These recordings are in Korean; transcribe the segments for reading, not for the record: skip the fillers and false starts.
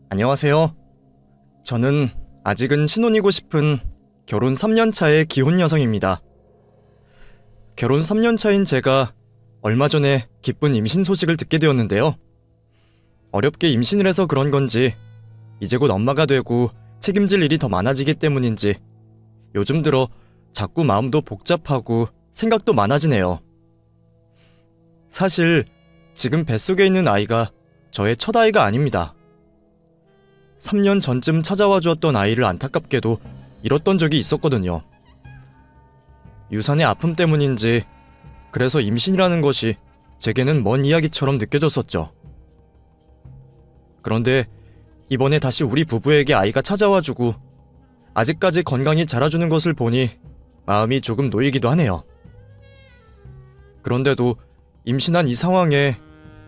안녕하세요. 저는 아직은 신혼이고 싶은 결혼 3년 차의 기혼 여성입니다. 결혼 3년 차인 제가 얼마 전에 기쁜 임신 소식을 듣게 되었는데요. 어렵게 임신을 해서 그런 건지 이제 곧 엄마가 되고 책임질 일이 더 많아지기 때문인지 요즘 들어 자꾸 마음도 복잡하고 생각도 많아지네요. 사실 지금 뱃속에 있는 아이가 저의 첫 아이가 아닙니다. 3년 전쯤 찾아와 주었던 아이를 안타깝게도 잃었던 적이 있었거든요. 유산의 아픔 때문인지 그래서 임신이라는 것이 제게는 먼 이야기처럼 느껴졌었죠. 그런데 이번에 다시 우리 부부에게 아이가 찾아와주고 아직까지 건강히 자라주는 것을 보니 마음이 조금 놓이기도 하네요. 그런데도 임신한 이 상황에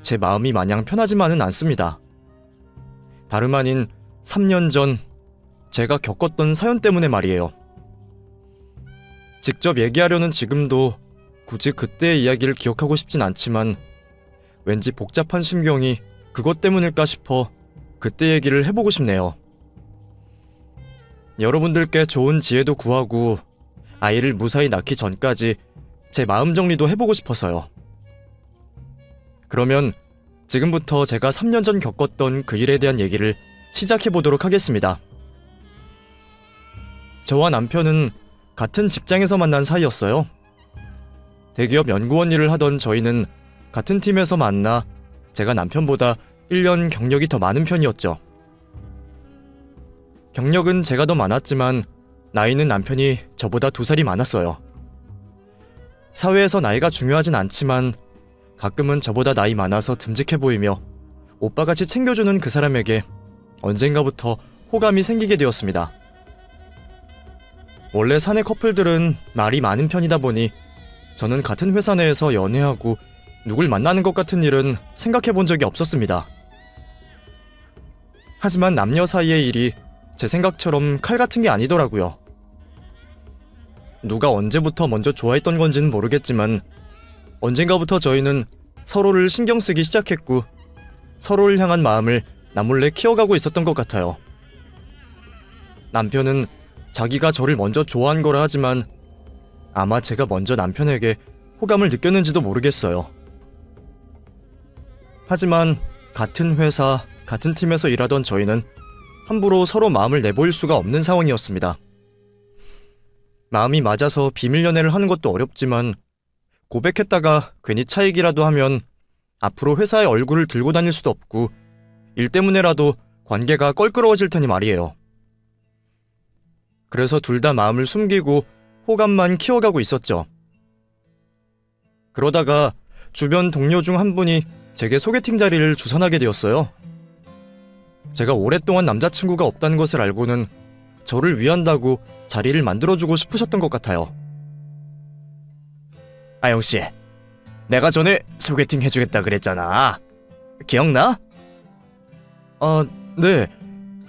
제 마음이 마냥 편하지만은 않습니다. 다름 아닌 3년 전 제가 겪었던 사연 때문에 말이에요. 직접 얘기하려는 지금도 굳이 그때의 이야기를 기억하고 싶진 않지만 왠지 복잡한 심경이 그것 때문일까 싶어 그때 얘기를 해보고 싶네요. 여러분들께 좋은 지혜도 구하고 아이를 무사히 낳기 전까지 제 마음 정리도 해보고 싶어서요. 그러면 지금부터 제가 3년 전 겪었던 그 일에 대한 얘기를 시작해보도록 하겠습니다. 저와 남편은 같은 직장에서 만난 사이였어요. 대기업 연구원 일을 하던 저희는 같은 팀에서 만나 제가 남편보다 1년 경력이 더 많은 편이었죠. 경력은 제가 더 많았지만 나이는 남편이 저보다 2살이 많았어요. 사회에서 나이가 중요하진 않지만 가끔은 저보다 나이 많아서 듬직해 보이며 오빠같이 챙겨주는 그 사람에게 언젠가부터 호감이 생기게 되었습니다. 원래 사내 커플들은 말이 많은 편이다 보니 저는 같은 회사 내에서 연애하고 누굴 만나는 것 같은 일은 생각해 본 적이 없었습니다. 하지만 남녀 사이의 일이 제 생각처럼 칼 같은 게 아니더라고요. 누가 언제부터 먼저 좋아했던 건지는 모르겠지만 언젠가부터 저희는 서로를 신경 쓰기 시작했고 서로를 향한 마음을 나몰래 키워가고 있었던 것 같아요. 남편은 자기가 저를 먼저 좋아한 거라 하지만 아마 제가 먼저 남편에게 호감을 느꼈는지도 모르겠어요. 하지만 같은 회사, 같은 팀에서 일하던 저희는 함부로 서로 마음을 내보일 수가 없는 상황이었습니다. 마음이 맞아서 비밀 연애를 하는 것도 어렵지만 고백했다가 괜히 차이기라도 하면 앞으로 회사의 얼굴을 들고 다닐 수도 없고 일 때문에라도 관계가 껄끄러워질 테니 말이에요. 그래서 둘 다 마음을 숨기고 호감만 키워가고 있었죠. 그러다가 주변 동료 중 한 분이 제게 소개팅 자리를 주선하게 되었어요. 제가 오랫동안 남자친구가 없다는 것을 알고는 저를 위한다고 자리를 만들어주고 싶으셨던 것 같아요. 아영씨, 내가 전에 소개팅 해주겠다 그랬잖아. 기억나? 네.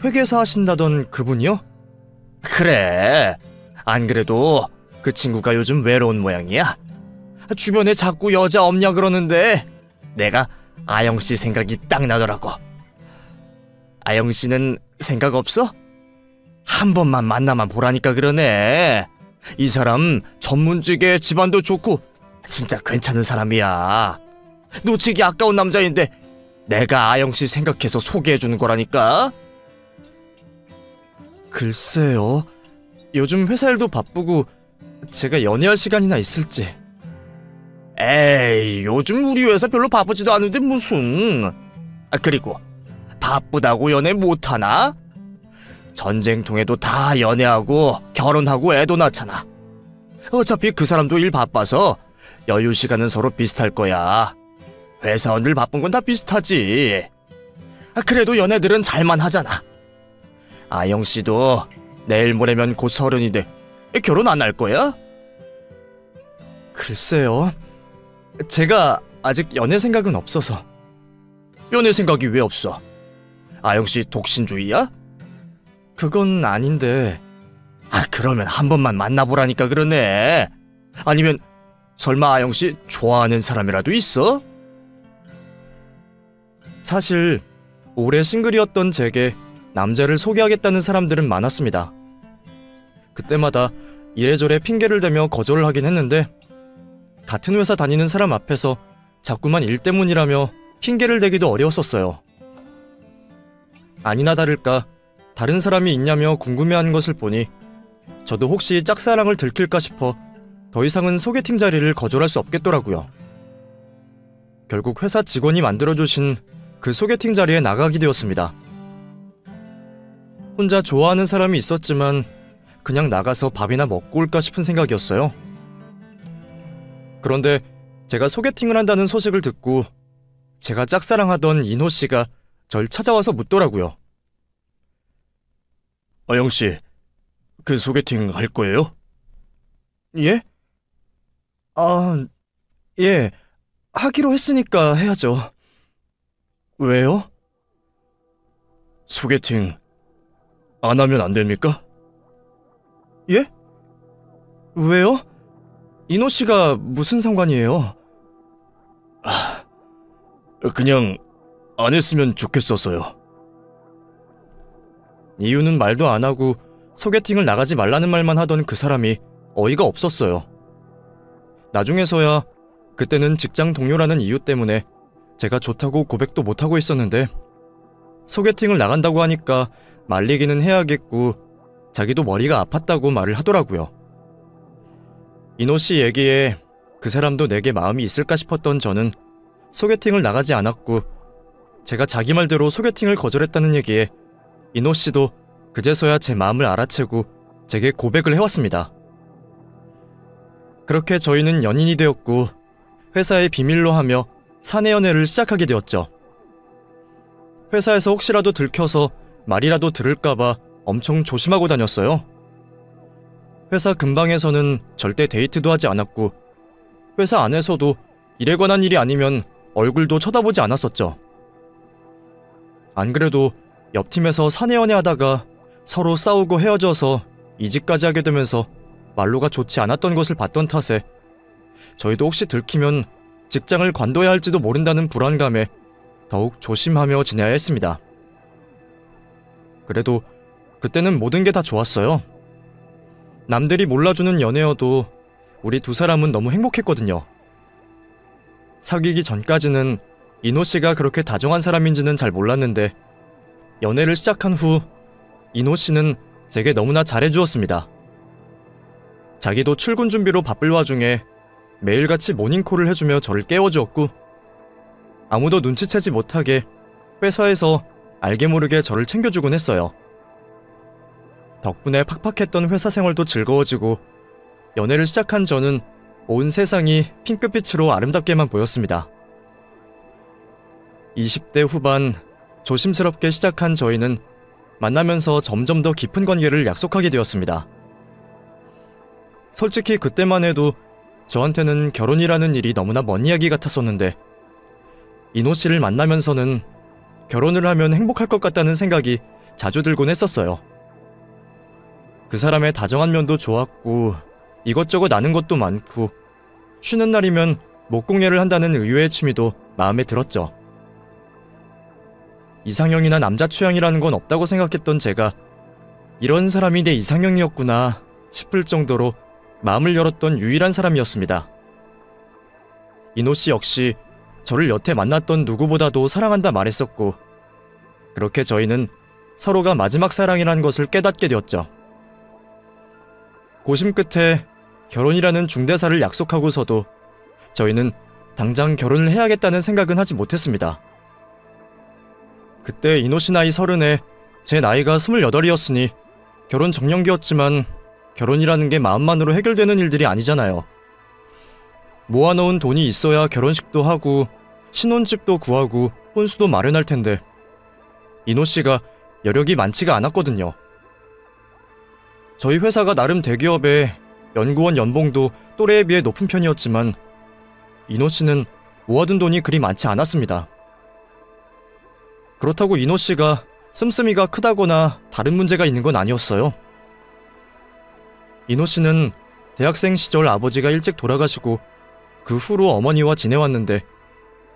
회계사 하신다던 그분이요? 그래. 안 그래도 그 친구가 요즘 외로운 모양이야. 주변에 자꾸 여자 없냐 그러는데 내가 아영씨 생각이 딱 나더라고. 아영씨는 생각 없어? 한 번만 만나만 보라니까 그러네. 이 사람 전문직에 집안도 좋고 진짜 괜찮은 사람이야. 놓치기 아까운 남자인데 내가 아영씨 생각해서 소개해주는 거라니까. 글쎄요. 요즘 회사 일도 바쁘고 제가 연애할 시간이나 있을지. 에이, 요즘 우리 회사 별로 바쁘지도 않은데 무슨. 그리고 바쁘다고 연애 못하나? 전쟁통에도 다 연애하고 결혼하고 애도 낳잖아. 어차피 그 사람도 일 바빠서 여유 시간은 서로 비슷할 거야. 회사원들 바쁜 건 다 비슷하지. 그래도 연애들은 잘만 하잖아. 아영씨도 내일 모레면 곧 30인데 결혼 안 할 거야? 글쎄요. 제가 아직 연애 생각은 없어서. 연애 생각이 왜 없어? 아영씨 독신주의야? 그건 아닌데. 그러면 한 번만 만나보라니까 그러네. 아니면 설마 아영씨 좋아하는 사람이라도 있어? 사실 오래 싱글이었던 제게 남자를 소개하겠다는 사람들은 많았습니다. 그때마다 이래저래 핑계를 대며 거절을 하긴 했는데 같은 회사 다니는 사람 앞에서 자꾸만 일 때문이라며 핑계를 대기도 어려웠었어요. 아니나 다를까 다른 사람이 있냐며 궁금해하는 것을 보니 저도 혹시 짝사랑을 들킬까 싶어 더 이상은 소개팅 자리를 거절할 수 없겠더라고요. 결국 회사 직원이 만들어주신 그 소개팅 자리에 나가게 되었습니다. 혼자 좋아하는 사람이 있었지만 그냥 나가서 밥이나 먹고 올까 싶은 생각이었어요. 그런데 제가 소개팅을 한다는 소식을 듣고 제가 짝사랑하던 인호씨가 절 찾아와서 묻더라고요. 아영씨, 그 소개팅 할 거예요? 예? 예. 하기로 했으니까 해야죠. 왜요? 소개팅 안 하면 안 됩니까? 예? 왜요? 인호씨가 무슨 상관이에요? 그냥 안 했으면 좋겠어서요. 이유는 말도 안 하고 소개팅을 나가지 말라는 말만 하던 그 사람이 어이가 없었어요. 나중에서야 그때는 직장 동료라는 이유 때문에 제가 좋다고 고백도 못하고 있었는데 소개팅을 나간다고 하니까 말리기는 해야겠고 자기도 머리가 아팠다고 말을 하더라고요. 인호씨 얘기에 그 사람도 내게 마음이 있을까 싶었던 저는 소개팅을 나가지 않았고 제가 자기 말대로 소개팅을 거절했다는 얘기에 인호씨도 그제서야 제 마음을 알아채고 제게 고백을 해왔습니다. 그렇게 저희는 연인이 되었고 회사에 비밀로 하며 사내 연애를 시작하게 되었죠. 회사에서 혹시라도 들켜서 말이라도 들을까봐 엄청 조심하고 다녔어요. 회사 근방에서는 절대 데이트도 하지 않았고 회사 안에서도 일에 관한 일이 아니면 얼굴도 쳐다보지 않았었죠. 안 그래도 옆팀에서 사내 연애하다가 서로 싸우고 헤어져서 이직까지 하게 되면서 말로가 좋지 않았던 것을 봤던 탓에 저희도 혹시 들키면 직장을 관둬야 할지도 모른다는 불안감에 더욱 조심하며 지내야 했습니다. 그래도 그때는 모든 게 다 좋았어요. 남들이 몰라주는 연애여도 우리 두 사람은 너무 행복했거든요. 사귀기 전까지는 인호씨가 그렇게 다정한 사람인지는 잘 몰랐는데 연애를 시작한 후 인호씨는 제게 너무나 잘해주었습니다. 자기도 출근 준비로 바쁠 와중에 매일같이 모닝콜을 해주며 저를 깨워주었고 아무도 눈치채지 못하게 회사에서 알게 모르게 저를 챙겨주곤 했어요. 덕분에 팍팍했던 회사 생활도 즐거워지고 연애를 시작한 저는 온 세상이 핑크빛으로 아름답게만 보였습니다. 20대 후반 조심스럽게 시작한 저희는 만나면서 점점 더 깊은 관계를 약속하게 되었습니다. 솔직히 그때만 해도 저한테는 결혼이라는 일이 너무나 먼 이야기 같았었는데 인호씨를 만나면서는 결혼을 하면 행복할 것 같다는 생각이 자주 들곤 했었어요. 그 사람의 다정한 면도 좋았고 이것저것 아는 것도 많고 쉬는 날이면 목공예를 한다는 의외의 취미도 마음에 들었죠. 이상형이나 남자 취향이라는 건 없다고 생각했던 제가 이런 사람이 내 이상형이었구나 싶을 정도로 마음을 열었던 유일한 사람이었습니다. 인호씨 역시 저를 여태 만났던 누구보다도 사랑한다 말했었고 그렇게 저희는 서로가 마지막 사랑이라는 것을 깨닫게 되었죠. 고심 끝에 결혼이라는 중대사를 약속하고서도 저희는 당장 결혼을 해야겠다는 생각은 하지 못했습니다. 그때 인호씨 나이 30에 제 나이가 28이었으니 결혼 정년기였지만 결혼이라는 게 마음만으로 해결되는 일들이 아니잖아요. 모아놓은 돈이 있어야 결혼식도 하고 신혼집도 구하고 혼수도 마련할 텐데 인호씨가 여력이 많지가 않았거든요. 저희 회사가 나름 대기업에 연구원 연봉도 또래에 비해 높은 편이었지만 인호씨는 모아둔 돈이 그리 많지 않았습니다. 그렇다고 인호씨가 씀씀이가 크다거나 다른 문제가 있는 건 아니었어요. 인호씨는 대학생 시절 아버지가 일찍 돌아가시고 그 후로 어머니와 지내왔는데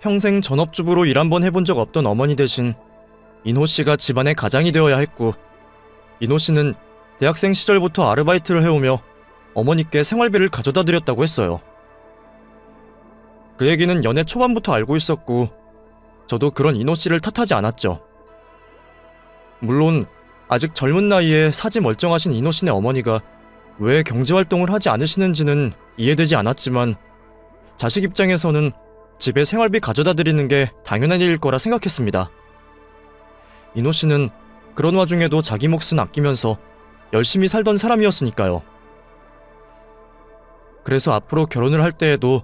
평생 전업주부로 일 한 번 해본 적 없던 어머니 대신 인호 씨가 집안의 가장이 되어야 했고, 인호 씨는 대학생 시절부터 아르바이트를 해오며 어머니께 생활비를 가져다 드렸다고 했어요. 그 얘기는 연애 초반부터 알고 있었고, 저도 그런 인호 씨를 탓하지 않았죠. 물론 아직 젊은 나이에 사지 멀쩡하신 인호 씨네 어머니가 왜 경제활동을 하지 않으시는지는 이해되지 않았지만, 자식 입장에서는 집에 생활비 가져다 드리는 게 당연한 일일 거라 생각했습니다. 인호 씨는 그런 와중에도 자기 몫은 아끼면서 열심히 살던 사람이었으니까요. 그래서 앞으로 결혼을 할 때에도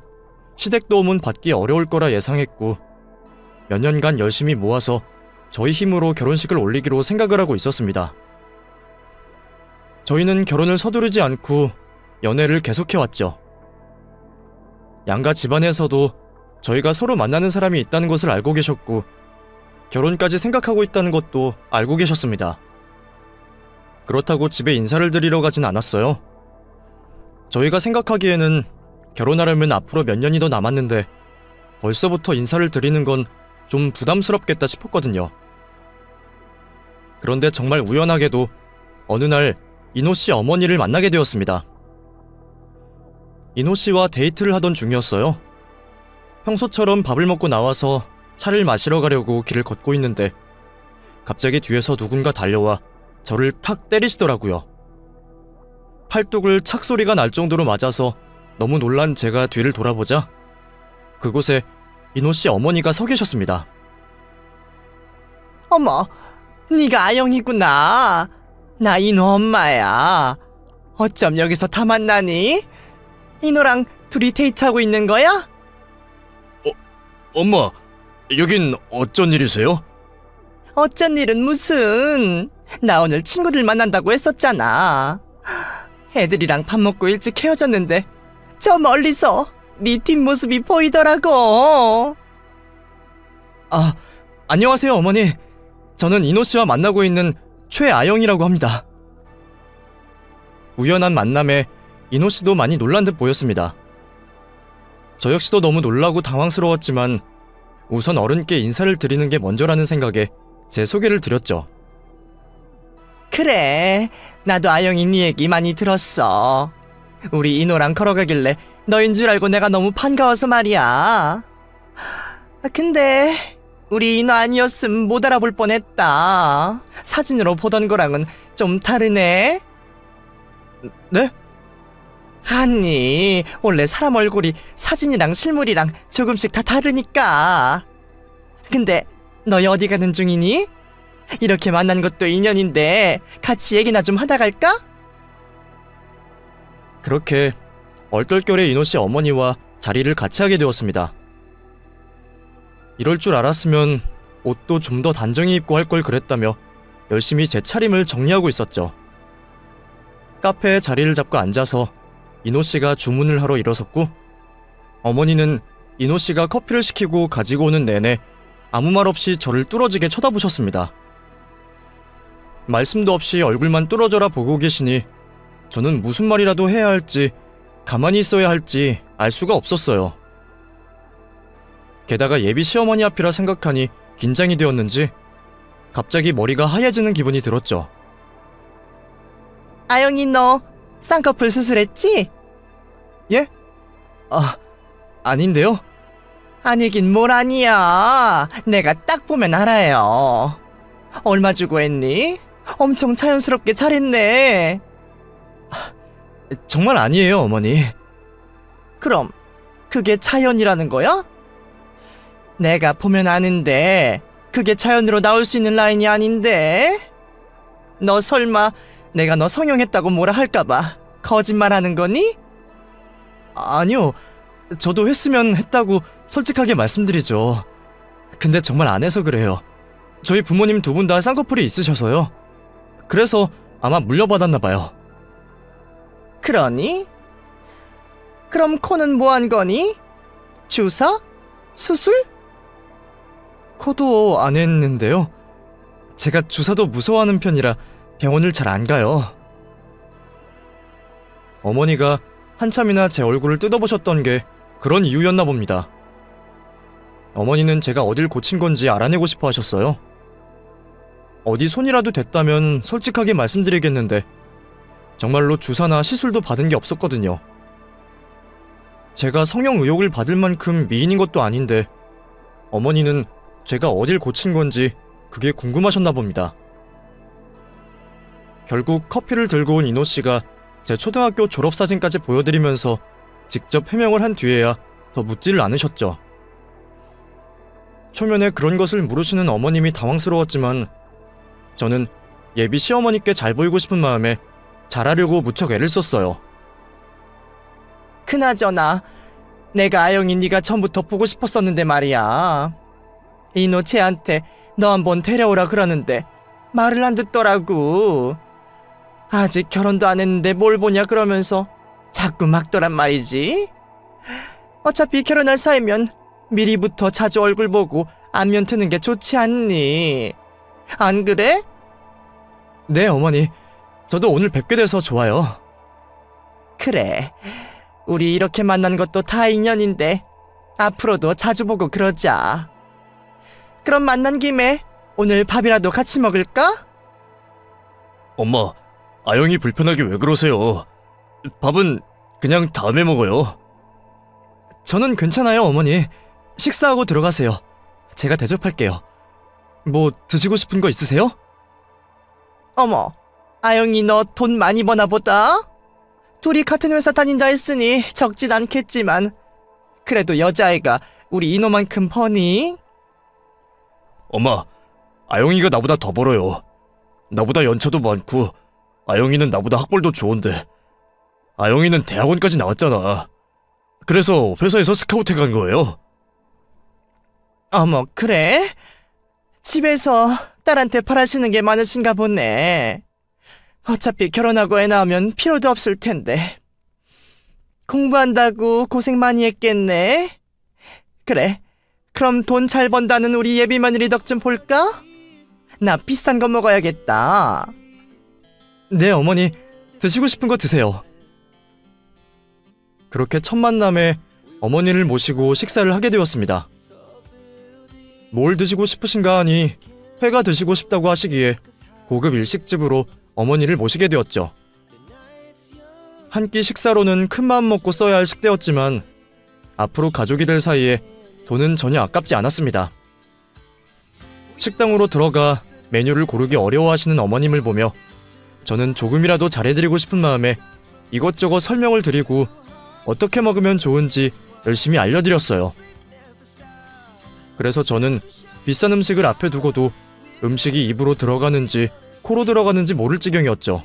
시댁 도움은 받기 어려울 거라 예상했고, 몇 년간 열심히 모아서 저희 힘으로 결혼식을 올리기로 생각을 하고 있었습니다. 저희는 결혼을 서두르지 않고 연애를 계속해왔죠. 양가 집안에서도 저희가 서로 만나는 사람이 있다는 것을 알고 계셨고, 결혼까지 생각하고 있다는 것도 알고 계셨습니다. 그렇다고 집에 인사를 드리러 가진 않았어요. 저희가 생각하기에는 결혼하려면 앞으로 몇 년이 더 남았는데 벌써부터 인사를 드리는 건 좀 부담스럽겠다 싶었거든요. 그런데 정말 우연하게도 어느 날 인호 씨 어머니를 만나게 되었습니다. 인호 씨와 데이트를 하던 중이었어요. 평소처럼 밥을 먹고 나와서 차를 마시러 가려고 길을 걷고 있는데 갑자기 뒤에서 누군가 달려와 저를 탁 때리시더라고요. 팔뚝을 착 소리가 날 정도로 맞아서 너무 놀란 제가 뒤를 돌아보자 그곳에 인호 씨 어머니가 서 계셨습니다. 어머, 네가 아영이구나. 나 인호 엄마야. 어쩜 여기서 다 만나니? 인호랑 둘이 데이트하고 있는 거야? 엄마, 여긴 어쩐 일이세요? 어쩐 일은 무슨. 나 오늘 친구들 만난다고 했었잖아. 애들이랑 밥 먹고 일찍 헤어졌는데 저 멀리서 네 뒷모습이 보이더라고. 아, 안녕하세요 어머니. 저는 인호 씨와 만나고 있는 최아영이라고 합니다. 우연한 만남에 인호 씨도 많이 놀란 듯 보였습니다. 저 역시도 너무 놀라고 당황스러웠지만 우선 어른께 인사를 드리는 게 먼저라는 생각에 제 소개를 드렸죠. 그래, 나도 아영이 네 얘기 많이 들었어. 우리 인호랑 걸어가길래 너인 줄 알고 내가 너무 반가워서 말이야. 근데 우리 인호 아니었음 못 알아볼 뻔했다. 사진으로 보던 거랑은 좀 다르네. 네? 아니, 원래 사람 얼굴이 사진이랑 실물이랑 조금씩 다 다르니까. 근데 너희 어디 가는 중이니? 이렇게 만난 것도 인연인데 같이 얘기나 좀 하다 갈까? 그렇게 얼떨결에 인호 씨 어머니와 자리를 같이 하게 되었습니다. 이럴 줄 알았으면 옷도 좀 더 단정히 입고 할 걸 그랬다며 열심히 제 차림을 정리하고 있었죠. 카페에 자리를 잡고 앉아서 인호 씨가 주문을 하러 일어섰고, 어머니는 인호 씨가 커피를 시키고 가지고 오는 내내 아무 말 없이 저를 뚫어지게 쳐다보셨습니다. 말씀도 없이 얼굴만 뚫어져라 보고 계시니 저는 무슨 말이라도 해야 할지 가만히 있어야 할지 알 수가 없었어요. 게다가 예비 시어머니 앞이라 생각하니 긴장이 되었는지 갑자기 머리가 하얘지는 기분이 들었죠. 아영이 너 쌍꺼풀 수술했지? 예? 아닌데요? 아니긴 뭘 아니야. 내가 딱 보면 알아요. 얼마 주고 했니? 엄청 자연스럽게 잘했네. 정말 아니에요, 어머니. 그럼 그게 자연이라는 거야? 내가 보면 아는데 그게 자연으로 나올 수 있는 라인이 아닌데? 너 설마 내가 너 성형했다고 뭐라 할까봐 거짓말하는 거니? 아니요, 저도 했으면 했다고 솔직하게 말씀드리죠. 근데 정말 안 해서 그래요. 저희 부모님 두 분 다 쌍꺼풀이 있으셔서요. 그래서 아마 물려받았나 봐요. 그러니? 그럼 코는 뭐 한 거니? 주사? 수술? 코도 안 했는데요. 제가 주사도 무서워하는 편이라 병원을 잘 안 가요. 어머니가 한참이나 제 얼굴을 뜯어보셨던 게 그런 이유였나 봅니다. 어머니는 제가 어딜 고친 건지 알아내고 싶어 하셨어요. 어디 손이라도 댔다면 솔직하게 말씀드리겠는데 정말로 주사나 시술도 받은 게 없었거든요. 제가 성형 의혹을 받을 만큼 미인인 것도 아닌데 어머니는 제가 어딜 고친 건지 그게 궁금하셨나 봅니다. 결국 커피를 들고 온 이노 씨가 제 초등학교 졸업사진까지 보여드리면서 직접 해명을 한 뒤에야 더 묻지를 않으셨죠. 초면에 그런 것을 물으시는 어머님이 당황스러웠지만 저는 예비 시어머니께 잘 보이고 싶은 마음에 잘하려고 무척 애를 썼어요. 그나저나 내가 아영이 네가 전부터 보고 싶었었는데 말이야. 이노 쟤한테 너 한번 데려오라 그러는데 말을 안 듣더라고. 아직 결혼도 안 했는데 뭘 보냐 그러면서 자꾸 막더란 말이지. 어차피 결혼할 사이면 미리부터 자주 얼굴 보고 안면 트는 게 좋지 않니? 안 그래? 네, 어머니. 저도 오늘 뵙게 돼서 좋아요. 그래. 우리 이렇게 만난 것도 다 인연인데 앞으로도 자주 보고 그러자. 그럼 만난 김에 오늘 밥이라도 같이 먹을까? 엄마, 아영이 불편하게 왜 그러세요? 밥은 그냥 다음에 먹어요. 저는 괜찮아요, 어머니. 식사하고 들어가세요. 제가 대접할게요. 뭐 드시고 싶은 거 있으세요? 어머, 아영이 너 돈 많이 버나 보다? 둘이 같은 회사 다닌다 했으니 적진 않겠지만 그래도 여자애가 우리 이노만큼 버니? 엄마, 아영이가 나보다 더 벌어요. 나보다 연차도 많고 아영이는 나보다 학벌도 좋은데 아영이는 대학원까지 나왔잖아. 그래서 회사에서 스카우트 간 거예요. 어머, 그래? 집에서 딸한테 바라시는 게 많으신가 보네. 어차피 결혼하고 애 낳으면 필요도 없을 텐데. 공부한다고 고생 많이 했겠네. 그래, 그럼 돈 잘 번다는 우리 예비 며느리 덕 좀 볼까? 나 비싼 거 먹어야겠다. 네, 어머니. 드시고 싶은 거 드세요. 그렇게 첫 만남에 어머니를 모시고 식사를 하게 되었습니다. 뭘 드시고 싶으신가 하니 회가 드시고 싶다고 하시기에 고급 일식집으로 어머니를 모시게 되었죠. 한 끼 식사로는 큰 마음 먹고 써야 할 식대였지만 앞으로 가족이 될 사이에 돈은 전혀 아깝지 않았습니다. 식당으로 들어가 메뉴를 고르기 어려워하시는 어머님을 보며 저는 조금이라도 잘해드리고 싶은 마음에 이것저것 설명을 드리고 어떻게 먹으면 좋은지 열심히 알려드렸어요. 그래서 저는 비싼 음식을 앞에 두고도 음식이 입으로 들어가는지 코로 들어가는지 모를 지경이었죠.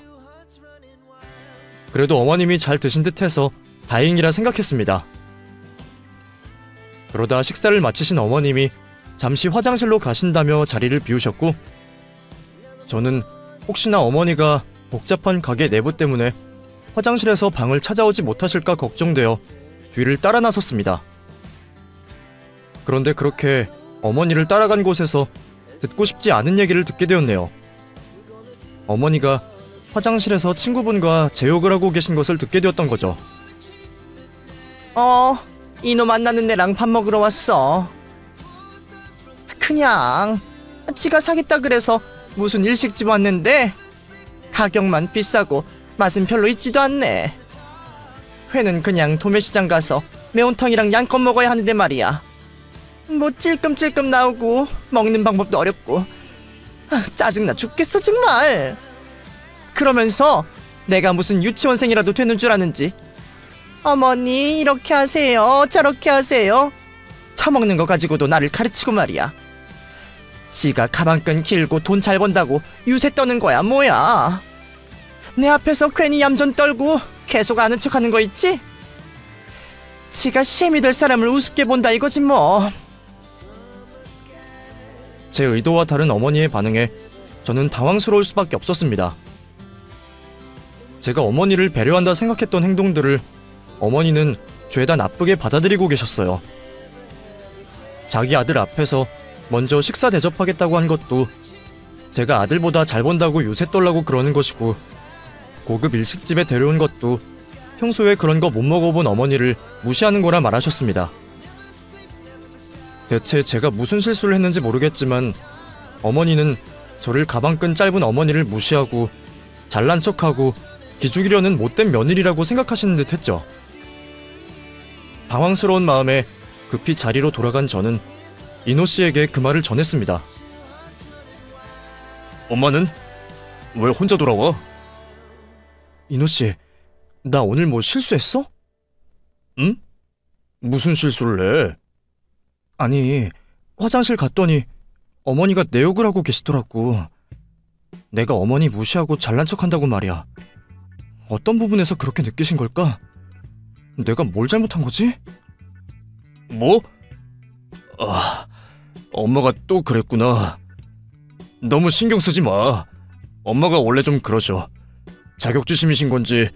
그래도 어머님이 잘 드신 듯해서 다행이라 생각했습니다. 그러다 식사를 마치신 어머님이 잠시 화장실로 가신다며 자리를 비우셨고 저는 혹시나 어머니가 복잡한 가게 내부 때문에 화장실에서 방을 찾아오지 못하실까 걱정되어 뒤를 따라 나섰습니다. 그런데 그렇게 어머니를 따라간 곳에서 듣고 싶지 않은 얘기를 듣게 되었네요. 어머니가 화장실에서 친구분과 제욕을 하고 계신 것을 듣게 되었던 거죠. 이놈 만나는 애랑 밥 먹으러 왔어. 그냥 지가 사겠다 그래서 무슨 일식집 왔는데 가격만 비싸고 맛은 별로 있지도 않네. 회는 그냥 도매시장 가서 매운탕이랑 양껏 먹어야 하는데 말이야. 뭐 찔끔찔끔 나오고 먹는 방법도 어렵고 짜증나 죽겠어 정말. 그러면서 내가 무슨 유치원생이라도 되는 줄 아는지 어머니 이렇게 하세요 저렇게 하세요 처먹는 거 가지고도 나를 가르치고 말이야. 지가 가방끈 길고 돈 잘 번다고 유세 떠는 거야 뭐야. 내 앞에서 괜히 얌전 떨고 계속 아는 척하는 거 있지? 지가 셈이 될 사람을 우습게 본다 이거지 뭐. 제 의도와 다른 어머니의 반응에 저는 당황스러울 수밖에 없었습니다. 제가 어머니를 배려한다 생각했던 행동들을 어머니는 죄다 나쁘게 받아들이고 계셨어요. 자기 아들 앞에서 먼저 식사 대접하겠다고 한 것도 제가 아들보다 잘 번다고 유세 떨라고 그러는 것이고 고급 일식집에 데려온 것도 평소에 그런 거 못 먹어본 어머니를 무시하는 거라 말하셨습니다. 대체 제가 무슨 실수를 했는지 모르겠지만 어머니는 저를 가방끈 짧은 어머니를 무시하고 잘난 척하고 기죽이려는 못된 며느리라고 생각하시는 듯 했죠. 당황스러운 마음에 급히 자리로 돌아간 저는 이노 씨에게 그 말을 전했습니다. 엄마는? 왜 혼자 돌아와? 이노 씨, 나 오늘 뭐 실수했어? 응? 무슨 실수를 해? 아니, 화장실 갔더니 어머니가 내 욕을 하고 계시더라고. 내가 어머니 무시하고 잘난 척한다고 말이야. 어떤 부분에서 그렇게 느끼신 걸까? 내가 뭘 잘못한 거지? 뭐? 아, 엄마가 또 그랬구나. 너무 신경 쓰지 마. 엄마가 원래 좀 그러셔. 자격지심이신 건지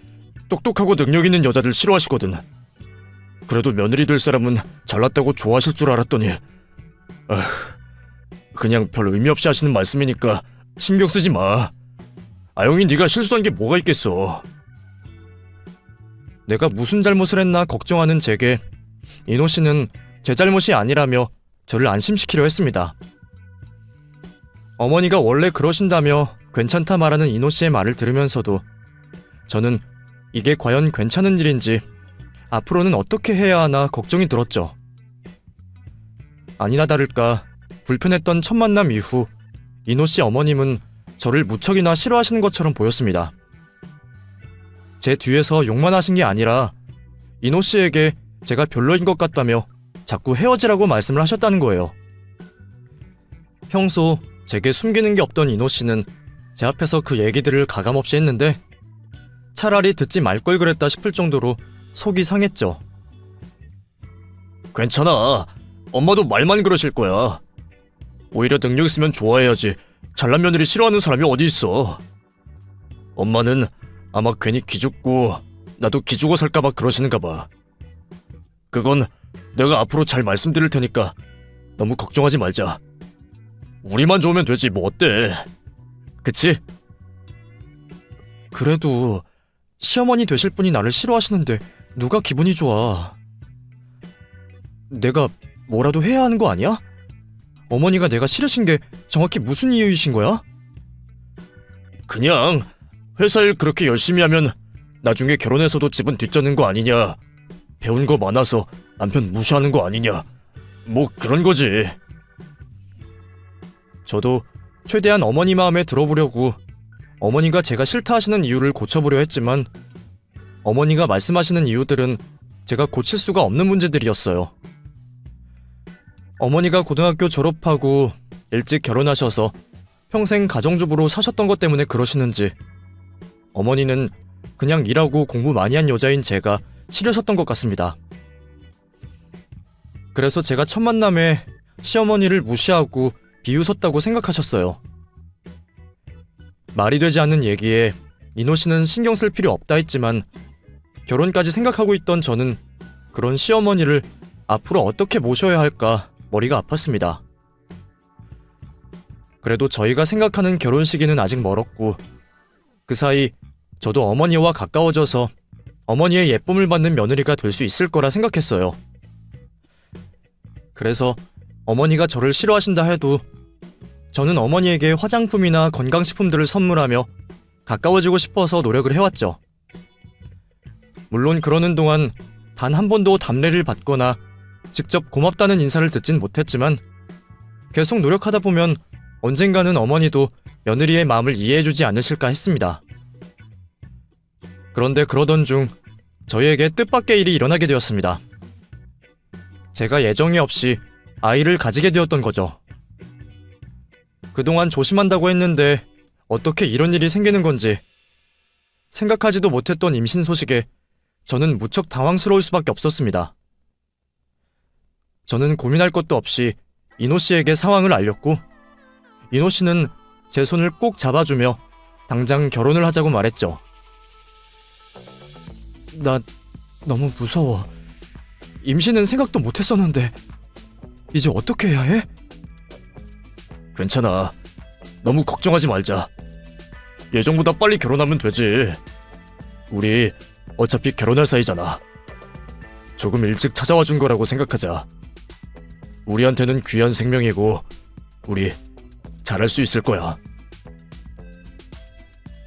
똑똑하고 능력 있는 여자들 싫어하시거든. 그래도 며느리 될 사람은 잘났다고 좋아하실 줄 알았더니 그냥 별 의미 없이 하시는 말씀이니까 신경 쓰지 마. 아영이 네가 실수한 게 뭐가 있겠어. 내가 무슨 잘못을 했나 걱정하는 제게 이노 씨는 제 잘못이 아니라며 저를 안심시키려 했습니다. 어머니가 원래 그러신다며 괜찮다 말하는 이노 씨의 말을 들으면서도 저는 이게 과연 괜찮은 일인지 앞으로는 어떻게 해야 하나 걱정이 들었죠. 아니나 다를까 불편했던 첫 만남 이후 이노 씨 어머님은 저를 무척이나 싫어하시는 것처럼 보였습니다. 제 뒤에서 욕만 하신 게 아니라 이노 씨에게 제가 별로인 것 같다며 자꾸 헤어지라고 말씀을 하셨다는 거예요. 평소 제게 숨기는 게 없던 이노 씨는 제 앞에서 그 얘기들을 가감없이 했는데 차라리 듣지 말 걸 그랬다 싶을 정도로 속이 상했죠. 괜찮아. 엄마도 말만 그러실 거야. 오히려 능력 있으면 좋아해야지 잘난 며느리 싫어하는 사람이 어디 있어. 엄마는 아마 괜히 기죽고 나도 기죽어 살까봐 그러시는가 봐. 그건 내가 앞으로 잘 말씀드릴 테니까 너무 걱정하지 말자. 우리만 좋으면 되지 뭐 어때? 그치? 그래도 시어머니 되실 분이 나를 싫어하시는데 누가 기분이 좋아. 내가 뭐라도 해야 하는 거 아니야? 어머니가 내가 싫으신 게 정확히 무슨 이유이신 거야? 그냥 회사 일 그렇게 열심히 하면 나중에 결혼해서도 집은 뒷전인 거 아니냐. 배운 거 많아서 남편 무시하는 거 아니냐. 뭐 그런 거지. 저도 최대한 어머니 마음에 들어보려고 어머니가 제가 싫다 하시는 이유를 고쳐보려 했지만 어머니가 말씀하시는 이유들은 제가 고칠 수가 없는 문제들이었어요. 어머니가 고등학교 졸업하고 일찍 결혼하셔서 평생 가정주부로 사셨던 것 때문에 그러시는지 어머니는 그냥 일하고 공부 많이 한 여자인 제가 싫으셨던 것 같습니다. 그래서 제가 첫 만남에 시어머니를 무시하고 비웃었다고 생각하셨어요. 말이 되지 않는 얘기에 이노 씨는 신경 쓸 필요 없다 했지만 결혼까지 생각하고 있던 저는 그런 시어머니를 앞으로 어떻게 모셔야 할까 머리가 아팠습니다. 그래도 저희가 생각하는 결혼 시기는 아직 멀었고 그 사이 저도 어머니와 가까워져서 어머니의 예쁨을 받는 며느리가 될 수 있을 거라 생각했어요. 그래서 어머니가 저를 싫어하신다 해도 저는 어머니에게 화장품이나 건강식품들을 선물하며 가까워지고 싶어서 노력을 해왔죠. 물론 그러는 동안 단 한 번도 담례를 받거나 직접 고맙다는 인사를 듣진 못했지만 계속 노력하다 보면 언젠가는 어머니도 며느리의 마음을 이해해주지 않으실까 했습니다. 그런데 그러던 중 저희에게 뜻밖의 일이 일어나게 되었습니다. 제가 예정이 없이 아이를 가지게 되었던 거죠. 그동안 조심한다고 했는데 어떻게 이런 일이 생기는 건지 생각하지도 못했던 임신 소식에 저는 무척 당황스러울 수밖에 없었습니다. 저는 고민할 것도 없이 이노 씨에게 상황을 알렸고 이노 씨는 제 손을 꼭 잡아주며 당장 결혼을 하자고 말했죠. 나 너무 무서워. 임신은 생각도 못했었는데 이제 어떻게 해야 해? 괜찮아. 너무 걱정하지 말자. 예정보다 빨리 결혼하면 되지. 우리 어차피 결혼할 사이잖아. 조금 일찍 찾아와 준 거라고 생각하자. 우리한테는 귀한 생명이고 우리 잘할 수 있을 거야.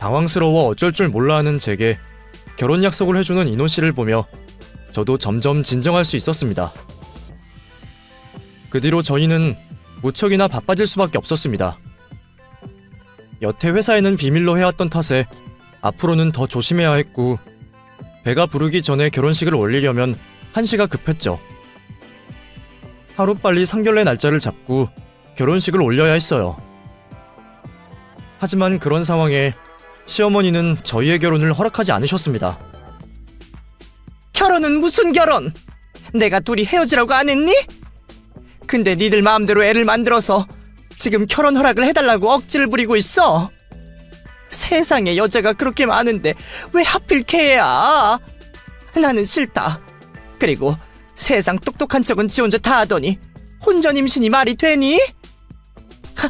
당황스러워 어쩔 줄 몰라 하는 제게 결혼 약속을 해주는 이노 씨를 보며 저도 점점 진정할 수 있었습니다. 그 뒤로 저희는 무척이나 바빠질 수밖에 없었습니다. 여태 회사에는 비밀로 해왔던 탓에 앞으로는 더 조심해야 했고, 배가 부르기 전에 결혼식을 올리려면 한시가 급했죠. 하루빨리 상견례 날짜를 잡고 결혼식을 올려야 했어요. 하지만 그런 상황에 시어머니는 저희의 결혼을 허락하지 않으셨습니다. 결혼은 무슨 결혼? 내가 둘이 헤어지라고 안 했니? 근데 니들 마음대로 애를 만들어서 지금 결혼 허락을 해달라고 억지를 부리고 있어. 세상에 여자가 그렇게 많은데 왜 하필 걔야? 나는 싫다. 그리고 세상 똑똑한 척은 지 혼자 다 하더니 혼전 임신이 말이 되니? 하,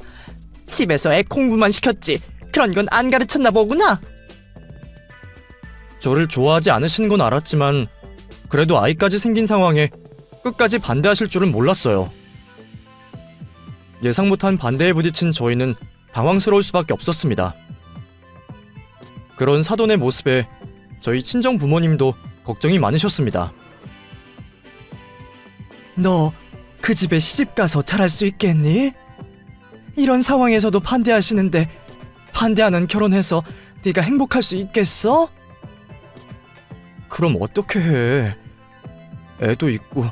집에서 애 공부만 시켰지 그런 건 안 가르쳤나 보구나. 저를 좋아하지 않으시는 건 알았지만 그래도 아이까지 생긴 상황에 끝까지 반대하실 줄은 몰랐어요. 예상 못한 반대에 부딪힌 저희는 당황스러울 수밖에 없었습니다. 그런 사돈의 모습에 저희 친정 부모님도 걱정이 많으셨습니다. 너 그 집에 시집가서 잘할 수 있겠니? 이런 상황에서도 반대하시는데 반대하는 결혼해서 네가 행복할 수 있겠어? 그럼 어떻게 해? 애도 있고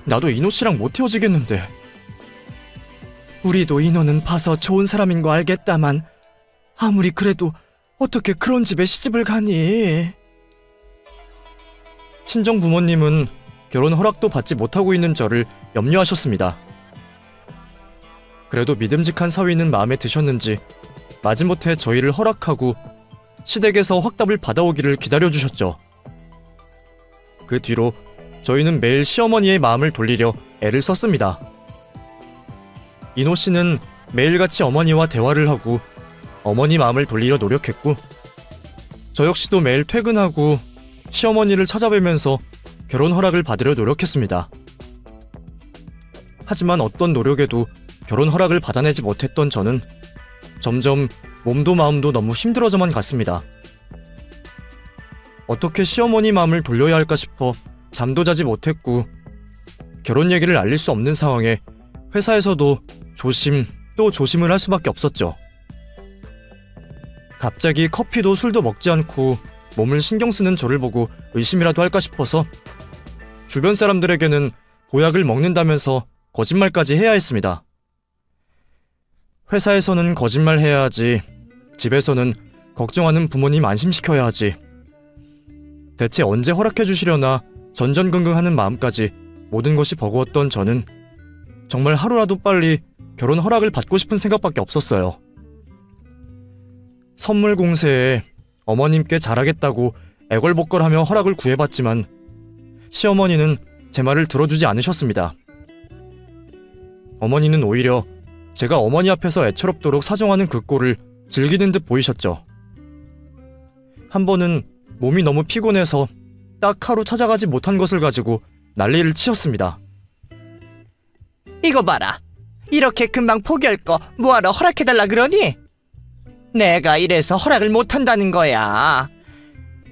나도 이노 씨랑 못 헤어지겠는데. 우리도 인호는 봐서 좋은 사람인 거 알겠다만 아무리 그래도 어떻게 그런 집에 시집을 가니? 친정 부모님은 결혼 허락도 받지 못하고 있는 저를 염려하셨습니다. 그래도 믿음직한 사위는 마음에 드셨는지 마지못해 저희를 허락하고 시댁에서 확답을 받아오기를 기다려주셨죠. 그 뒤로 저희는 매일 시어머니의 마음을 돌리려 애를 썼습니다. 이노 씨는 매일같이 어머니와 대화를 하고 어머니 마음을 돌리려 노력했고, 저 역시도 매일 퇴근하고 시어머니를 찾아뵈면서 결혼 허락을 받으려 노력했습니다. 하지만 어떤 노력에도 결혼 허락을 받아내지 못했던 저는 점점 몸도 마음도 너무 힘들어져만 갔습니다. 어떻게 시어머니 마음을 돌려야 할까 싶어 잠도 자지 못했고, 결혼 얘기를 알릴 수 없는 상황에 회사에서도 조심 또 조심을 할 수밖에 없었죠. 갑자기 커피도 술도 먹지 않고 몸을 신경 쓰는 저를 보고 의심이라도 할까 싶어서 주변 사람들에게는 보약을 먹는다면서 거짓말까지 해야 했습니다. 회사에서는 거짓말해야 하지, 집에서는 걱정하는 부모님 안심시켜야 하지. 대체 언제 허락해 주시려나 전전긍긍하는 마음까지 모든 것이 버거웠던 저는 정말 하루라도 빨리 결혼 허락을 받고 싶은 생각밖에 없었어요. 선물 공세에 어머님께 잘하겠다고 애걸복걸하며 허락을 구해봤지만 시어머니는 제 말을 들어주지 않으셨습니다. 어머니는 오히려 제가 어머니 앞에서 애처롭도록 사정하는 그 꼴을 즐기는 듯 보이셨죠. 한 번은 몸이 너무 피곤해서 딱 하루 찾아가지 못한 것을 가지고 난리를 치셨습니다. 이거 봐라. 이렇게 금방 포기할 거 뭐하러 허락해달라 그러니? 내가 이래서 허락을 못한다는 거야.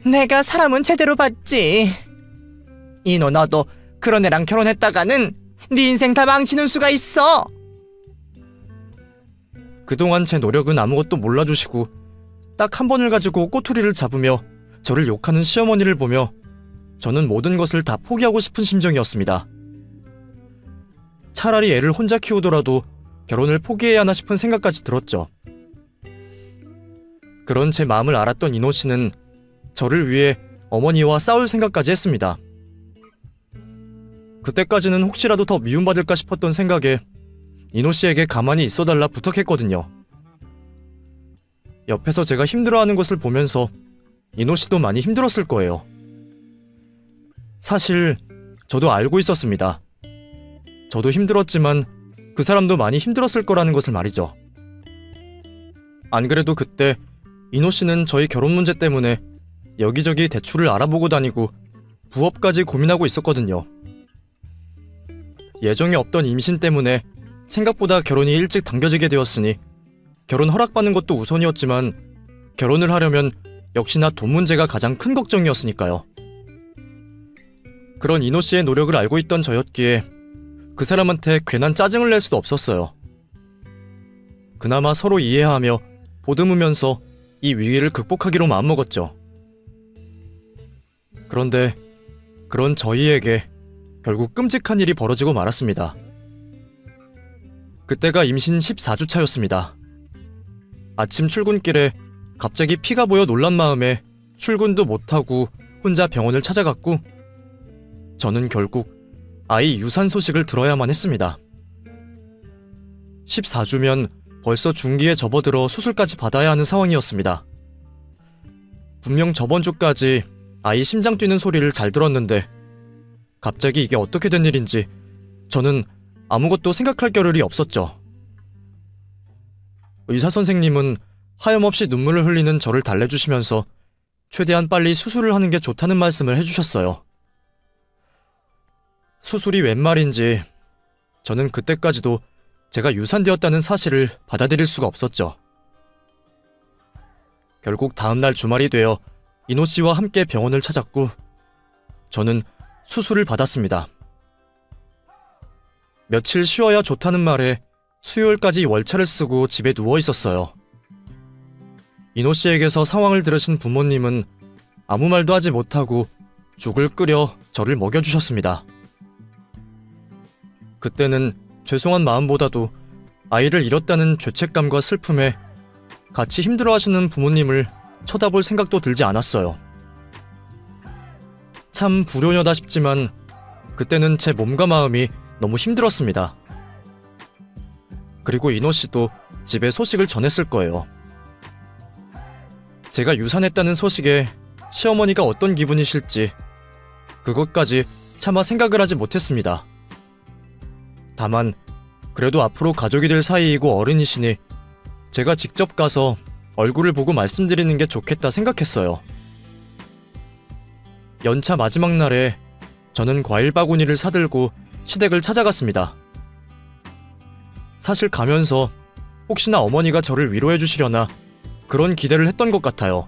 내가 사람은 제대로 봤지. 이노 너도 그런 애랑 결혼했다가는 네 인생 다 망치는 수가 있어. 그동안 제 노력은 아무것도 몰라주시고 딱 한 번을 가지고 꼬투리를 잡으며 저를 욕하는 시어머니를 보며 저는 모든 것을 다 포기하고 싶은 심정이었습니다. 차라리 애를 혼자 키우더라도 결혼을 포기해야 하나 싶은 생각까지 들었죠. 그런 제 마음을 알았던 이노 씨는 저를 위해 어머니와 싸울 생각까지 했습니다. 그때까지는 혹시라도 더 미움받을까 싶었던 생각에 이노 씨에게 가만히 있어달라 부탁했거든요. 옆에서 제가 힘들어하는 것을 보면서 이노 씨도 많이 힘들었을 거예요. 사실 저도 알고 있었습니다. 저도 힘들었지만 그 사람도 많이 힘들었을 거라는 것을 말이죠. 안 그래도 그때 이노 씨는 저희 결혼 문제 때문에 여기저기 대출을 알아보고 다니고 부업까지 고민하고 있었거든요. 예정에 없던 임신 때문에 생각보다 결혼이 일찍 당겨지게 되었으니 결혼 허락받는 것도 우선이었지만 결혼을 하려면 역시나 돈 문제가 가장 큰 걱정이었으니까요. 그런 이노 씨의 노력을 알고 있던 저였기에 그 사람한테 괜한 짜증을 낼 수도 없었어요. 그나마 서로 이해하며 보듬으면서 이 위기를 극복하기로 마음먹었죠. 그런데 그런 저희에게 결국 끔찍한 일이 벌어지고 말았습니다. 그때가 임신 14주 차였습니다. 아침 출근길에 갑자기 피가 보여 놀란 마음에 출근도 못하고 혼자 병원을 찾아갔고, 저는 결국 아이 유산 소식을 들어야만 했습니다. 14주면 벌써 중기에 접어들어 수술까지 받아야 하는 상황이었습니다. 분명 저번 주까지 아이 심장 뛰는 소리를 잘 들었는데 갑자기 이게 어떻게 된 일인지 저는 아무것도 생각할 겨를이 없었죠. 의사 선생님은 하염없이 눈물을 흘리는 저를 달래주시면서 최대한 빨리 수술을 하는 게 좋다는 말씀을 해주셨어요. 수술이 웬 말인지 저는 그때까지도 제가 유산되었다는 사실을 받아들일 수가 없었죠. 결국 다음날 주말이 되어 이노 씨와 함께 병원을 찾았고, 저는 수술을 받았습니다. 며칠 쉬어야 좋다는 말에 수요일까지 월차를 쓰고 집에 누워 있었어요. 이노 씨에게서 상황을 들으신 부모님은 아무 말도 하지 못하고 죽을 끓여 저를 먹여주셨습니다. 그때는 죄송한 마음보다도 아이를 잃었다는 죄책감과 슬픔에 같이 힘들어하시는 부모님을 쳐다볼 생각도 들지 않았어요. 참 불효녀다 싶지만 그때는 제 몸과 마음이 너무 힘들었습니다. 그리고 이노 씨도 집에 소식을 전했을 거예요. 제가 유산했다는 소식에 시어머니가 어떤 기분이실지 그것까지 차마 생각을 하지 못했습니다. 다만 그래도 앞으로 가족이 될 사이이고 어른이시니 제가 직접 가서 얼굴을 보고 말씀드리는 게 좋겠다 생각했어요. 연차 마지막 날에 저는 과일 바구니를 사들고 시댁을 찾아갔습니다. 사실 가면서 혹시나 어머니가 저를 위로해 주시려나 그런 기대를 했던 것 같아요.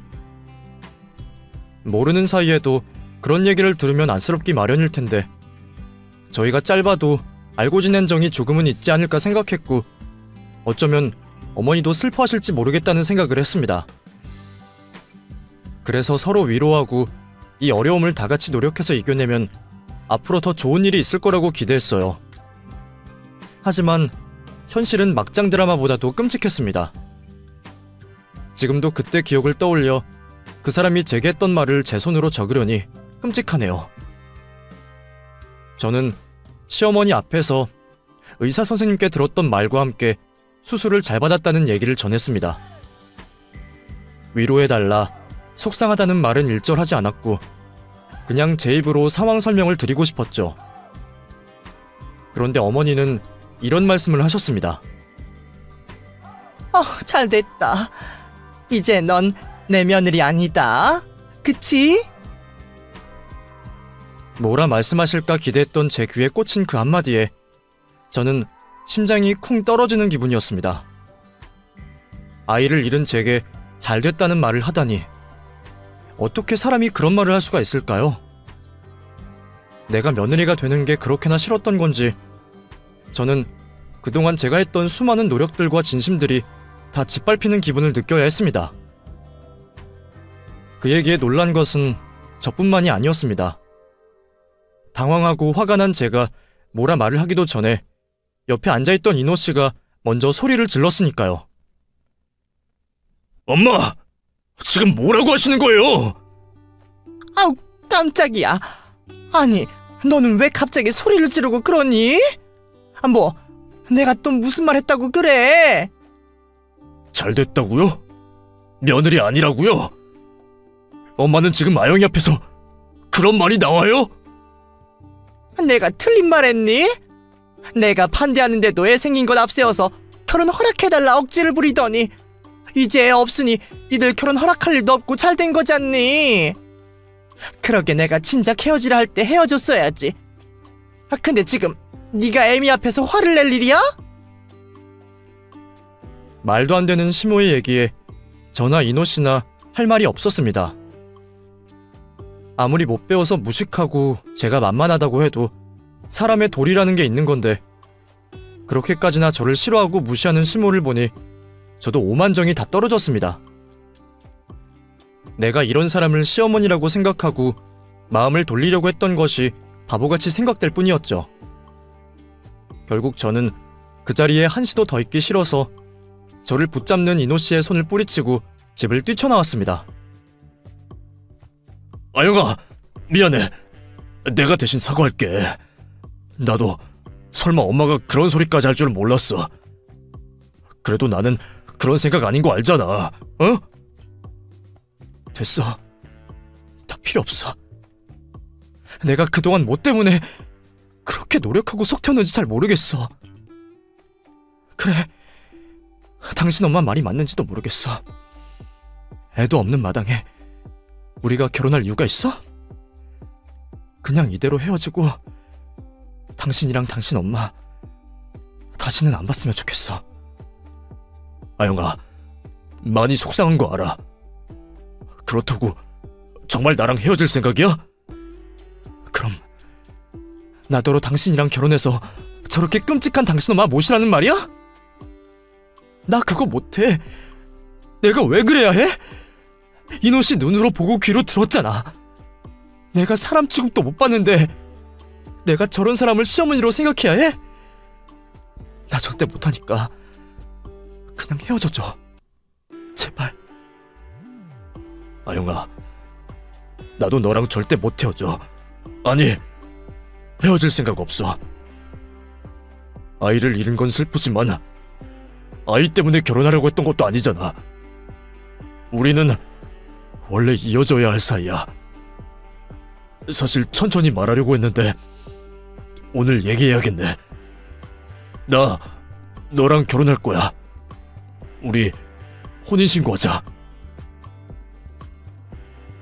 모르는 사이에도 그런 얘기를 들으면 안쓰럽기 마련일 텐데 저희가 짧아도 알고 지낸 정이 조금은 있지 않을까 생각했고, 어쩌면 어머니도 슬퍼하실지 모르겠다는 생각을 했습니다. 그래서 서로 위로하고 이 어려움을 다 같이 노력해서 이겨내면 앞으로 더 좋은 일이 있을 거라고 기대했어요. 하지만 현실은 막장 드라마보다도 끔찍했습니다. 지금도 그때 기억을 떠올려 그 사람이 제게 했던 말을 제 손으로 적으려니 끔찍하네요. 저는 시어머니 앞에서 의사 선생님께 들었던 말과 함께 수술을 잘 받았다는 얘기를 전했습니다. 위로해달라, 속상하다는 말은 일절하지 않았고 그냥 제 입으로 상황 설명을 드리고 싶었죠. 그런데 어머니는 이런 말씀을 하셨습니다. 잘됐다. 이제 넌 내 며느리 아니다. 그치? 뭐라 말씀하실까 기대했던 제 귀에 꽂힌 그 한마디에 저는 심장이 쿵 떨어지는 기분이었습니다. 아이를 잃은 제게 잘됐다는 말을 하다니, 어떻게 사람이 그런 말을 할 수가 있을까요? 내가 며느리가 되는 게 그렇게나 싫었던 건지 저는 그동안 제가 했던 수많은 노력들과 진심들이 다 짓밟히는 기분을 느껴야 했습니다. 그 얘기에 놀란 것은 저뿐만이 아니었습니다. 당황하고 화가 난 제가 뭐라 말을 하기도 전에 옆에 앉아있던 이노 씨가 먼저 소리를 질렀으니까요. 엄마! 지금 뭐라고 하시는 거예요? 아우, 깜짝이야. 아니, 너는 왜 갑자기 소리를 지르고 그러니? 뭐, 내가 또 무슨 말 했다고 그래? 잘 됐다고요? 며느리 아니라고요? 엄마는 지금 아영이 앞에서 그런 말이 나와요? 내가 틀린 말 했니? 내가 반대하는데도 애 생긴 것 앞세워서 결혼 허락해달라 억지를 부리더니 이제 애 없으니 니들 결혼 허락할 일도 없고 잘 된 거잖니. 그러게 내가 진작 헤어지라 할 때 헤어졌어야지. 근데 지금 네가 애미 앞에서 화를 낼 일이야? 말도 안 되는 시모의 얘기에 저나 이노 씨나 할 말이 없었습니다. 아무리 못 배워서 무식하고 제가 만만하다고 해도 사람의 도리라는 게 있는 건데 그렇게까지나 저를 싫어하고 무시하는 시모를 보니 저도 오만정이 다 떨어졌습니다. 내가 이런 사람을 시어머니라고 생각하고 마음을 돌리려고 했던 것이 바보같이 생각될 뿐이었죠. 결국 저는 그 자리에 한시도 더 있기 싫어서 저를 붙잡는 이노 씨의 손을 뿌리치고 집을 뛰쳐나왔습니다. 아영아, 미안해. 내가 대신 사과할게. 나도 설마 엄마가 그런 소리까지 할 줄 몰랐어. 그래도 나는 그런 생각 아닌 거 알잖아. 어? 됐어. 다 필요 없어. 내가 그동안 뭐 때문에 그렇게 노력하고 속 태웠는지 잘 모르겠어. 그래, 당신 엄마 말이 맞는지도 모르겠어. 애도 없는 마당에 우리가 결혼할 이유가 있어? 그냥 이대로 헤어지고 당신이랑 당신 엄마 다시는 안 봤으면 좋겠어. 아영아, 많이 속상한 거 알아. 그렇다고 정말 나랑 헤어질 생각이야? 그럼 나더러 당신이랑 결혼해서 저렇게 끔찍한 당신 엄마 모시라는 말이야? 나 그거 못해. 내가 왜 그래야 해? 이노 씨 눈으로 보고 귀로 들었잖아. 내가 사람 취급도 못 받는데 내가 저런 사람을 시어머니로 생각해야 해? 나 절대 못하니까 그냥 헤어져줘. 제발. 아영아, 나도 너랑 절대 못 헤어져. 아니, 헤어질 생각 없어. 아이를 잃은 건 슬프지만 아이 때문에 결혼하려고 했던 것도 아니잖아. 우리는 원래 이어져야 할 사이야. 사실 천천히 말하려고 했는데 오늘 얘기해야겠네. 나 너랑 결혼할 거야. 우리 혼인신고하자.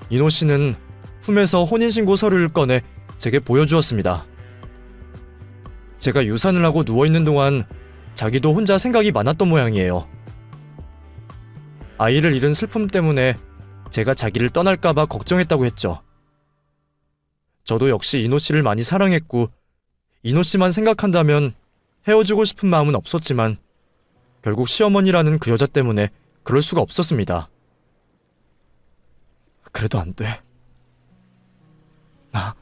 이노 씨는 품에서 혼인신고 서류를 꺼내 제게 보여주었습니다. 제가 유산을 하고 누워있는 동안 자기도 혼자 생각이 많았던 모양이에요. 아이를 잃은 슬픔 때문에 제가 자기를 떠날까봐 걱정했다고 했죠. 저도 역시 이노 씨를 많이 사랑했고 이노 씨만 생각한다면 헤어지고 싶은 마음은 없었지만 결국 시어머니라는 그 여자 때문에 그럴 수가 없었습니다. 그래도 안 돼. 나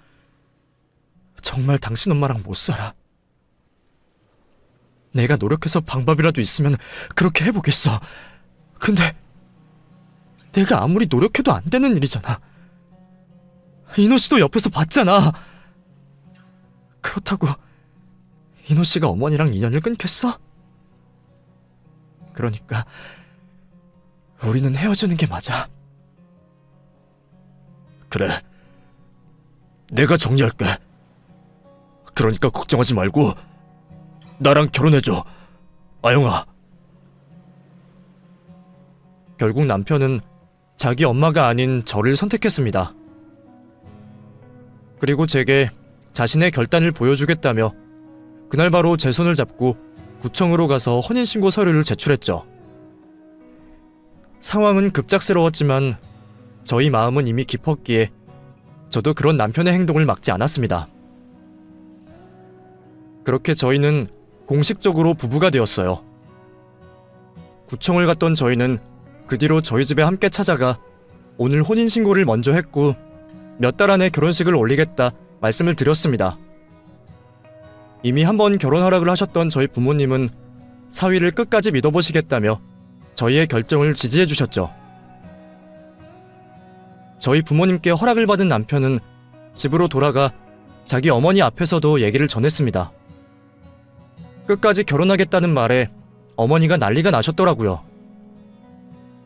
정말 당신 엄마랑 못 살아. 내가 노력해서 방법이라도 있으면 그렇게 해보겠어. 근데 내가 아무리 노력해도 안 되는 일이잖아. 이노 씨도 옆에서 봤잖아. 그렇다고 이노 씨가 어머니랑 인연을 끊겠어? 그러니까 우리는 헤어지는 게 맞아. 그래, 내가 정리할게. 그러니까 걱정하지 말고 나랑 결혼해줘, 아영아. 결국 남편은 자기 엄마가 아닌 저를 선택했습니다. 그리고 제게 자신의 결단을 보여주겠다며 그날 바로 제 손을 잡고 구청으로 가서 혼인신고 서류를 제출했죠. 상황은 급작스러웠지만 저희 마음은 이미 깊었기에 저도 그런 남편의 행동을 막지 않았습니다. 그렇게 저희는 공식적으로 부부가 되었어요. 구청을 갔던 저희는 그 뒤로 저희 집에 함께 찾아가 오늘 혼인신고를 먼저 했고 몇 달 안에 결혼식을 올리겠다 말씀을 드렸습니다. 이미 한번 결혼 허락을 하셨던 저희 부모님은 사위를 끝까지 믿어보시겠다며 저희의 결정을 지지해 주셨죠. 저희 부모님께 허락을 받은 남편은 집으로 돌아가 자기 어머니 앞에서도 얘기를 전했습니다. 끝까지 결혼하겠다는 말에 어머니가 난리가 나셨더라고요.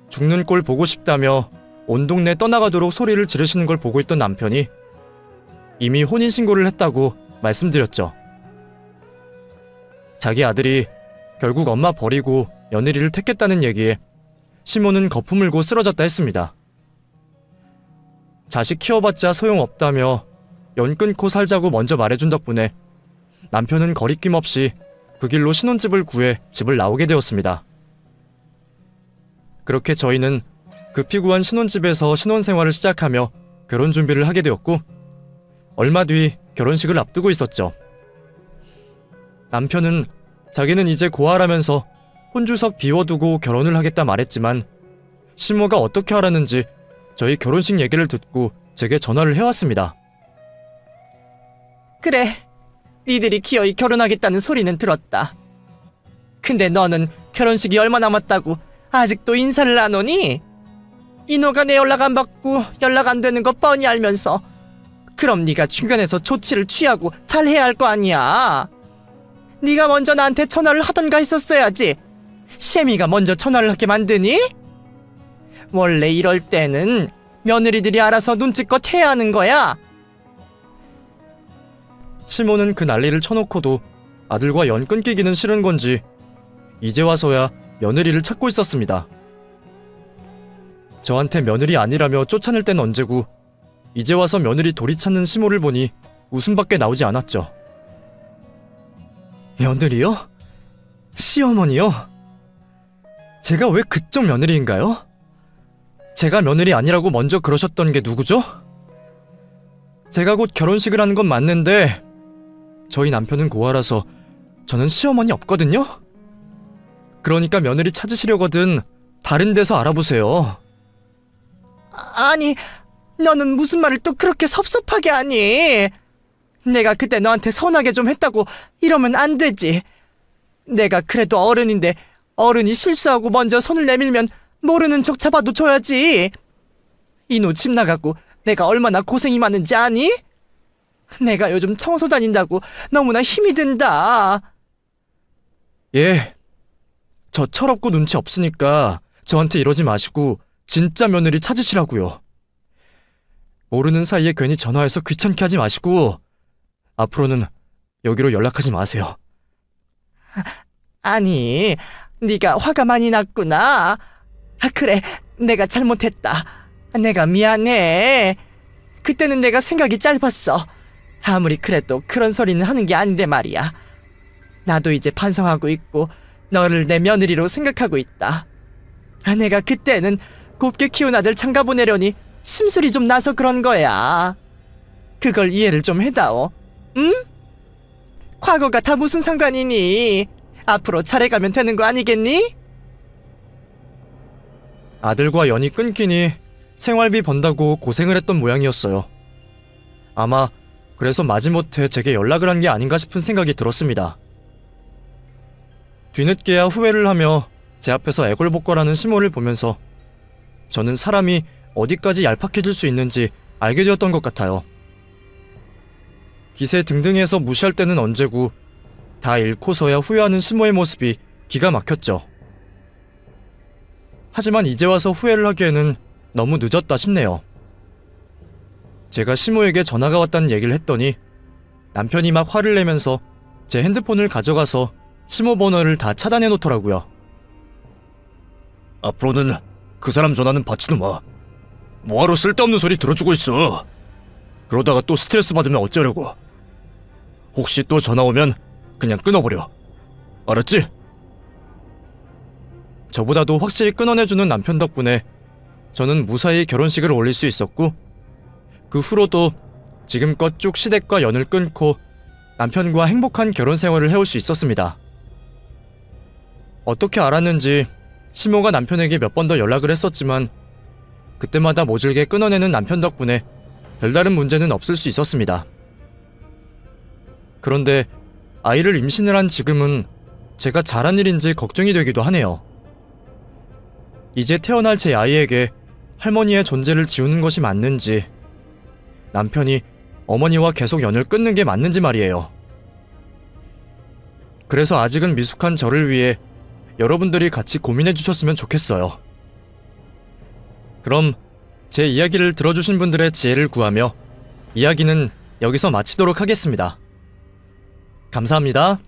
죽는 꼴 보고 싶다며 온 동네 떠나가도록 소리를 지르시는 걸 보고 있던 남편이 이미 혼인신고를 했다고 말씀드렸죠. 자기 아들이 결국 엄마 버리고 며느리를 택했다는 얘기에 시모는 거품 물고 쓰러졌다 했습니다. 자식 키워봤자 소용없다며 연 끊고 살자고 먼저 말해준 덕분에 남편은 거리낌 없이 그 길로 신혼집을 구해 집을 나오게 되었습니다. 그렇게 저희는 급히 구한 신혼집에서 신혼생활을 시작하며 결혼 준비를 하게 되었고, 얼마 뒤 결혼식을 앞두고 있었죠. 남편은 자기는 이제 고아라면서 혼주석 비워두고 결혼을 하겠다 말했지만, 시모가 어떻게 하라는지 저희 결혼식 얘기를 듣고 제게 전화를 해왔습니다. 그래, 니들이 기어이 결혼하겠다는 소리는 들었다. 근데 너는 결혼식이 얼마 남았다고 아직도 인사를 안 오니? 인호가 내 연락 안 받고 연락 안 되는 거 뻔히 알면서 그럼 네가 주변에서 조치를 취하고 잘해야 할 거 아니야. 네가 먼저 나한테 전화를 하던가 했었어야지. 셰미가 먼저 전화를 하게 만드니? 원래 이럴 때는 며느리들이 알아서 눈치껏 해야 하는 거야. 시모는 그 난리를 쳐놓고도 아들과 연 끊기기는 싫은 건지 이제 와서야 며느리를 찾고 있었습니다. 저한테 며느리 아니라며 쫓아낼 땐 언제고 이제 와서 며느리 돌이 찾는 시모를 보니 웃음밖에 나오지 않았죠. 며느리요? 시어머니요? 제가 왜 그쪽 며느리인가요? 제가 며느리 아니라고 먼저 그러셨던 게 누구죠? 제가 곧 결혼식을 하는 건 맞는데 저희 남편은 고아라서 저는 시어머니 없거든요? 그러니까 며느리 찾으시려거든 다른 데서 알아보세요. 아니, 너는 무슨 말을 또 그렇게 섭섭하게 하니? 내가 그때 너한테 선하게 좀 했다고 이러면 안 되지. 내가 그래도 어른인데 어른이 실수하고 먼저 손을 내밀면 모르는 척 잡아도 줘야지. 이노 집 나가고 내가 얼마나 고생이 많은지 아니? 내가 요즘 청소 다닌다고 너무나 힘이 든다. 예, 저 철없고 눈치 없으니까 저한테 이러지 마시고 진짜 며느리 찾으시라고요. 모르는 사이에 괜히 전화해서 귀찮게 하지 마시고 앞으로는 여기로 연락하지 마세요. 아니, 네가 화가 많이 났구나. 그래, 내가 잘못했다. 내가 미안해. 그때는 내가 생각이 짧았어. 아무리 그래도 그런 소리는 하는 게 아닌데 말이야. 나도 이제 반성하고 있고 너를 내 며느리로 생각하고 있다. 내가 그때는 곱게 키운 아들 장가 보내려니 심술이 좀 나서 그런 거야. 그걸 이해를 좀 해다오. 응? 과거가 다 무슨 상관이니? 앞으로 잘해가면 되는 거 아니겠니? 아들과 연이 끊기니 생활비 번다고 고생을 했던 모양이었어요. 아마 그래서 마지못해 제게 연락을 한 게 아닌가 싶은 생각이 들었습니다. 뒤늦게야 후회를 하며 제 앞에서 애걸복걸하는 시모를 보면서 저는 사람이 어디까지 얄팍해질 수 있는지 알게 되었던 것 같아요. 기세 등등해서 무시할 때는 언제고 다 잃고서야 후회하는 시모의 모습이 기가 막혔죠. 하지만 이제 와서 후회를 하기에는 너무 늦었다 싶네요. 제가 시모에게 전화가 왔다는 얘기를 했더니 남편이 막 화를 내면서 제 핸드폰을 가져가서 시모 번호를 다 차단해 놓더라고요. 앞으로는 그 사람 전화는 받지도 마. 뭐하러 쓸데없는 소리 들어주고 있어. 그러다가 또 스트레스 받으면 어쩌려고. 혹시 또 전화 오면 그냥 끊어버려. 알았지? 저보다도 확실히 끊어내주는 남편 덕분에 저는 무사히 결혼식을 올릴 수 있었고, 그 후로도 지금껏 쭉 시댁과 연을 끊고 남편과 행복한 결혼 생활을 해올 수 있었습니다. 어떻게 알았는지 시모가 남편에게 몇 번 더 연락을 했었지만 그때마다 모질게 끊어내는 남편 덕분에 별다른 문제는 없을 수 있었습니다. 그런데 아이를 임신을 한 지금은 제가 잘한 일인지 걱정이 되기도 하네요. 이제 태어날 제 아이에게 할머니의 존재를 지우는 것이 맞는지, 남편이 어머니와 계속 연을 끊는 게 맞는지 말이에요. 그래서 아직은 미숙한 저를 위해 여러분들이 같이 고민해 주셨으면 좋겠어요. 그럼 제 이야기를 들어주신 분들의 지혜를 구하며 이야기는 여기서 마치도록 하겠습니다. 감사합니다.